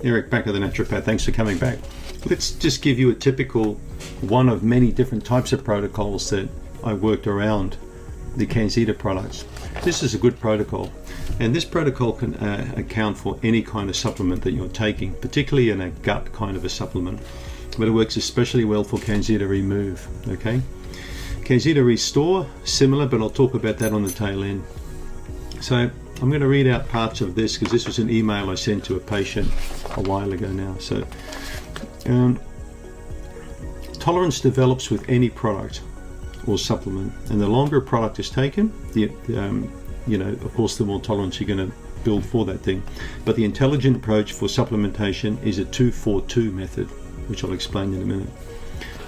Eric back at the Naturopath. Thanks for coming back. Let's just give you a typical one of many different types of protocols that I worked around the CanXida products. This is a good protocol, and this protocol can account for any kind of supplement that you're taking, particularly in a gut kind of a supplement, but it works especially well for CanXida Remove. Okay, CanXida Restore, similar, but I'll talk about that on the tail end. So I'm going to read out parts of this because this was an email I sent to a patient a while ago now. So tolerance develops with any product or supplement, and the longer a product is taken, of course, the more tolerance you're going to build for that thing. But the intelligent approach for supplementation is a 2-4-2 method, which I'll explain in a minute.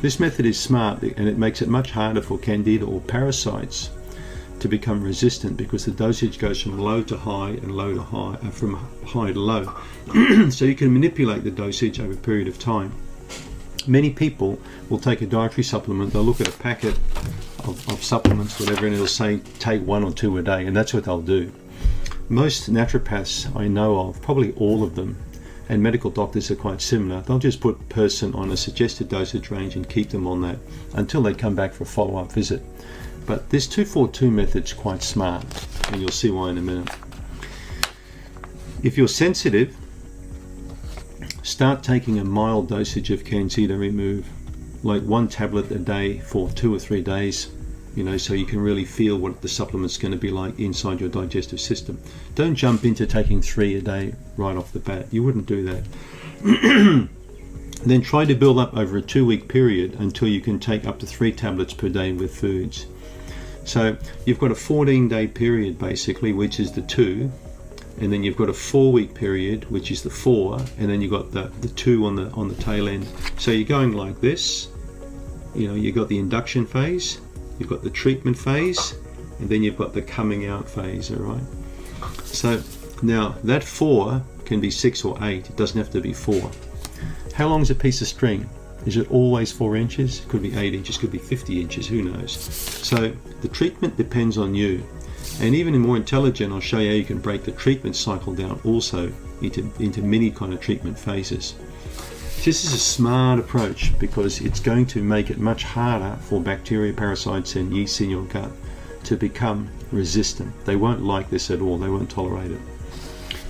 This method is smart, and it makes it much harder for candida or parasites to become resistant because the dosage goes from low to high and low to high, from high to low. So you can manipulate the dosage over a period of time. Many people will take a dietary supplement, they'll look at a packet of supplements, whatever, and it'll say take 1 or 2 a day, and that's what they'll do. Most naturopaths I know of, probably all of them, and medical doctors are quite similar, they'll just put a person on a suggested dosage range and keep them on that until they come back for a follow-up visit. But this 2-4-2 method's quite smart, and you'll see why in a minute. If you're sensitive, start taking a mild dosage of CanXida Remove, like 1 tablet a day for 2 or 3 days, so you can really feel what the supplement's going to be like inside your digestive system. Don't jump into taking 3 a day right off the bat. You wouldn't do that. Then try to build up over a 2-week period until you can take up to 3 tablets per day with foods. So you've got a 14-day period basically, which is the 2, and then you've got a 4-week period, which is the 4, and then you've got the 2 on the tail end. So you're going like this. You've got the induction phase, you've got the treatment phase, and then you've got the coming out phase. All right. So now that 4 can be 6 or 8. It doesn't have to be 4. How long is a piece of string? Is it always 4 inches? It could be 8 inches, could be 50 inches, who knows? So the treatment depends on you. And even in more intelligent, I'll show you how you can break the treatment cycle down also into many kind of treatment phases. This is a smart approach because it's going to make it much harder for bacteria, parasites and yeast in your gut to become resistant. They won't like this at all, they won't tolerate it.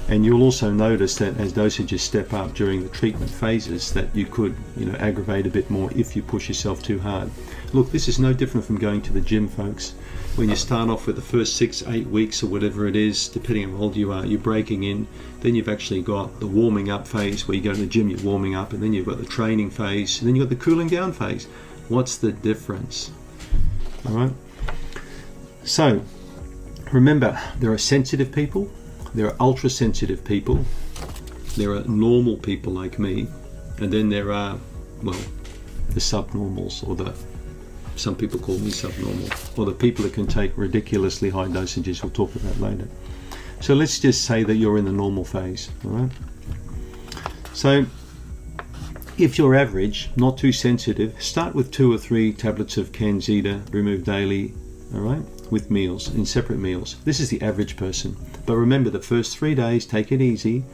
And you'll also notice that as dosages step up during the treatment phases that you could aggravate a bit more if you push yourself too hard. Look, this is no different from going to the gym, folks. When you start off with the first 6-8 weeks or whatever it is, depending on how old you are, you're breaking in. Then you've actually got the warming up phase where you go to the gym, you're warming up, and then you've got the training phase, and then you've got the cooling down phase. What's the difference? All right. So remember, there are sensitive people, there are ultra sensitive people, there are normal people like me, and then there are, the subnormals, or some people call me subnormal, or the people that can take ridiculously high dosages. We'll talk about later. So let's just say that you're in the normal phase. All right. So if you're average, not too sensitive, start with 2 or 3 tablets of CanXida Remove daily. All right, with meals, in separate meals. This is the average person. But remember, the first 3 days, take it easy.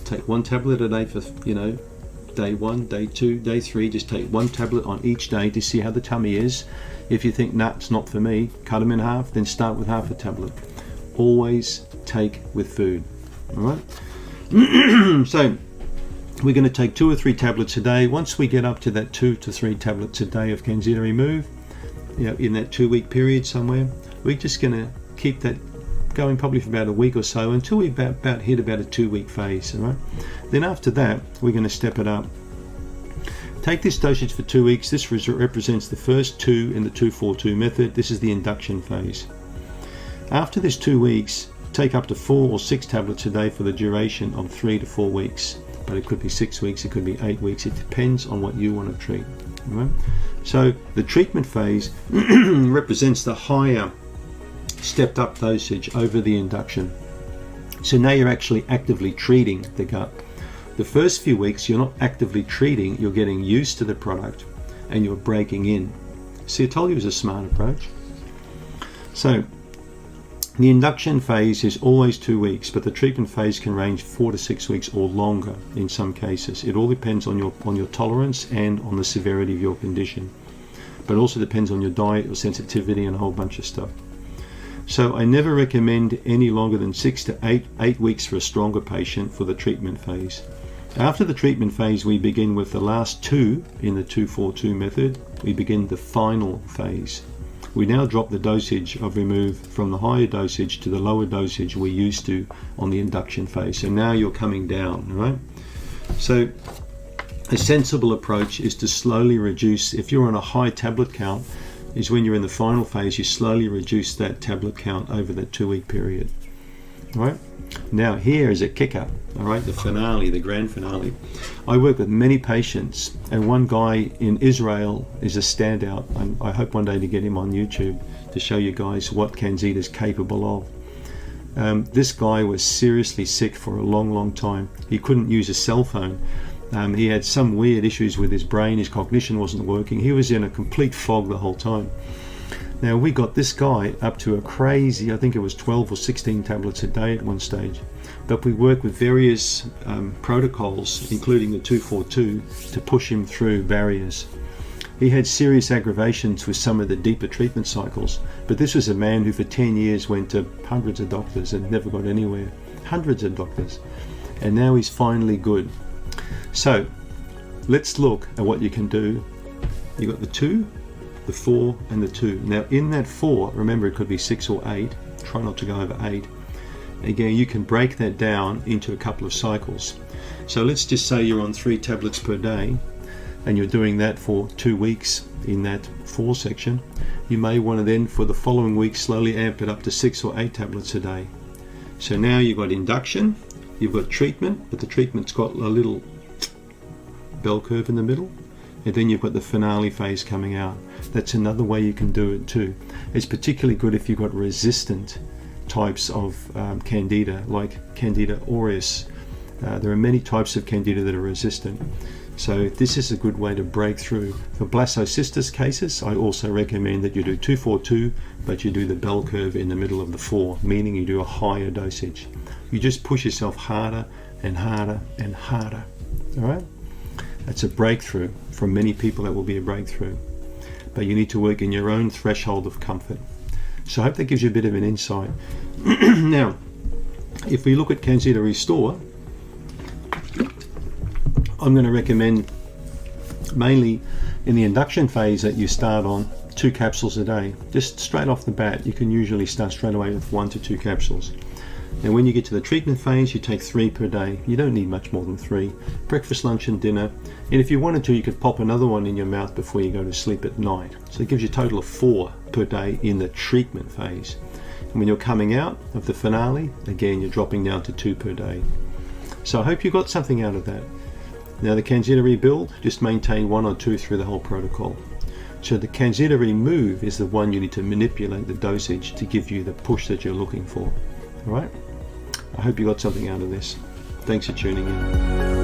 Take 1 tablet a day for day 1, day 2, day 3. Just take 1 tablet on each day to see how the tummy is. If you think, nah, it's not for me, cut them in half, then start with half a tablet. Always take with food. All right. So we're going to take 2 or 3 tablets a day. Once we get up to that 2 to 3 tablets a day of CanXida Remove, in that 2-week period somewhere, we're just going to keep that going probably for about a week or so until we about hit about a 2-week phase. All right. Then after that, we're going to step it up. Take this dosage for 2 weeks. This represents the first 2 in the 2-4-2 method. This is the induction phase. After this 2 weeks, take up to 4 or 6 tablets a day for the duration of 3 to 4 weeks. But it could be 6 weeks, it could be 8 weeks. It depends on what you want to treat. All right. So the treatment phase represents the higher stepped up dosage over the induction. So now you're actually actively treating the gut. The first few weeks you're not actively treating, you're getting used to the product and you're breaking in. See, I told you it was a smart approach. So The induction phase is always 2 weeks, but the treatment phase can range 4 to 6 weeks or longer in some cases. It all depends on your tolerance and on the severity of your condition. But it also depends on your diet, your sensitivity, and a whole bunch of stuff. So I never recommend any longer than 6 to 8 weeks for a stronger patient for the treatment phase. After the treatment phase, we begin with the last 2 in the 2-4-2 method. We begin the final phase. We now drop the dosage of Remove from the higher dosage to the lower dosage we used to on the induction phase. So now you're coming down, right? So a sensible approach is to slowly reduce. If you're on a high tablet count, is when you're in the final phase, you slowly reduce that tablet count over that 2-week period. All right? Now here is a kicker, all right, the finale, the grand finale. I work with many patients, and one guy in Israel is a standout. I hope one day to get him on YouTube to show you guys what CanXida is capable of. This guy was seriously sick for a long time. He couldn't use a cell phone. He had some weird issues with his brain. His cognition wasn't working. He was in a complete fog the whole time. Now we got this guy up to a crazy, I think it was 12 or 16 tablets a day at one stage. But we worked with various protocols, including the 2-4-2, to push him through barriers. He had serious aggravations with some of the deeper treatment cycles, but this was a man who for 10 years went to hundreds of doctors and never got anywhere. Hundreds of doctors. And now he's finally good. So let's look at what you can do. You got the 2, the 4 and the 2. Now in that 4, remember it could be 6 or 8, try not to go over 8. Again, you can break that down into a couple of cycles. So let's just say you're on 3 tablets per day and you're doing that for 2 weeks in that 4 section. You may want to then for the following week slowly amp it up to 6 or 8 tablets a day. So now you've got induction, you've got treatment, but the treatment's got a little bell curve in the middle, and then you've got the finale phase coming out. That's another way you can do it too. It's particularly good if you've got resistant types of Candida, like Candida auris. There are many types of Candida that are resistant. So this is a good way to break through. For blastocystis cases, I also recommend that you do 2-4-2, but you do the bell curve in the middle of the 4, meaning you do a higher dosage. You just push yourself harder and harder and harder. All right? That's a breakthrough. For many people that will be a breakthrough, but you need to work in your own threshold of comfort. So I hope that gives you a bit of an insight. Now if we look at CanXida Restore, I'm going to recommend mainly in the induction phase that you start on 2 capsules a day. Just straight off the bat, you can usually start straight away with 1 to 2 capsules. And when you get to the treatment phase, you take 3 per day. You don't need much more than 3. Breakfast, lunch and dinner. And if you wanted to, you could pop another one in your mouth before you go to sleep at night. So it gives you a total of 4 per day in the treatment phase. And when you're coming out of the finale, again, you're dropping down to 2 per day. So I hope you got something out of that. Now the CanXida Rebuild, just maintain 1 or 2 through the whole protocol. So the CanXida Remove is the one you need to manipulate the dosage to give you the push that you're looking for. All right? I hope you got something out of this. Thanks for tuning in.